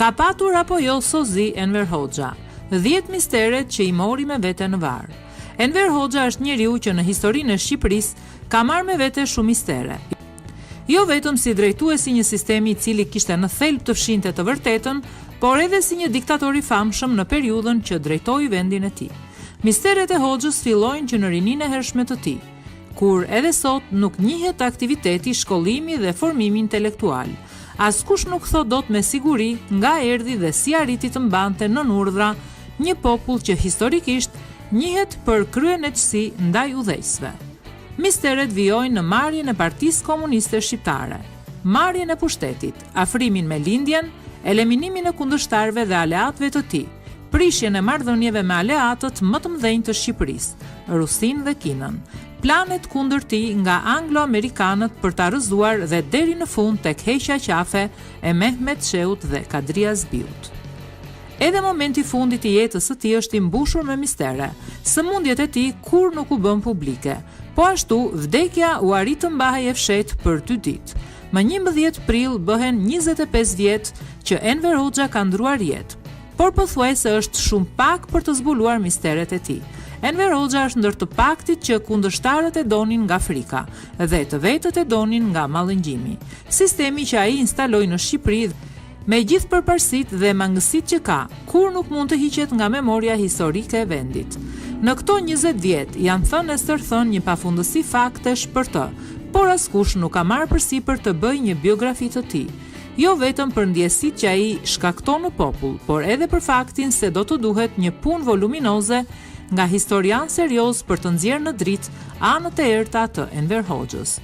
Ka patur apo jo sozi Enver Hoxha? 10 misteret që i mori me vete në varë. Enver Hoxha është njeriu që në historinë e Shqipërisë ka marrë me vete shumë mistere. Jo vetëm si drejtuesi një sistemi i cili kishte në thelb të fshinte të vërtetën, por edhe si një diktator i famshëm në periudhën që drejtoi vendin e tij. Misteret e Hoxhës fillojnë që në rininë e hershme të tij, kur edhe sot nuk njihet aktiviteti, shkollimi dhe formimi intelektual. Askush nuk thot dot me siguri nga erdhi dhe si arriti të mbante nën urdhra një popull që historikisht njihet për kryenetësi ndaj udhëheqësve. Misteret vijojnë në marrjen e Partisë Komuniste Shqiptare, marrjen e pushtetit, afrimin me lindjen, eliminimin e kundërshtarëve dhe aleatëve të tij, prishjen e marrëdhënieve me aleatët më të mëdhenj të Shqipërisë, Rusinë dhe Kinën, planet kundër tij nga anglo-amerikanët për ta rrëzuar dhe deri në fund tek heqja qafe e Mehmet Sheut dhe Kadria Zbiut. Edhe momenti fundit i jetës së tij është i mbushur me mistere. Sëmundjet e tij kur nuk u bën publike, po ashtu vdekja u arrit të mbahej e fshehtë për 2 ditë. Më 11 prill bëhen 25 vjet që Enver Hoxha ka ndruar jetë, por pothuajse është shumë pak për të zbuluar misteret e tij. Enver Hoxha është ndër të paktit që kundërshtarët e donin nga frika dhe të vetët e donin nga mallëngjimi. Sistemi që ai instaloi në Shqipëri me gjithë përparësitë dhe mangësitë që ka, kur nuk mund të hiqet nga memoria historike e vendit. Në këto 20 vjet janë thënë e stërthën një pafundësi faktesh për të, por askush nuk ka marrë përsipër të bëjë një biografi të tij. Jo vetëm për ndjesitë që ai shkakton në popull, por edhe për faktin se do të duhet një punë voluminoze nga historian serioz për të nxjerrë në dritë anët e errta të Enver Hoxhës.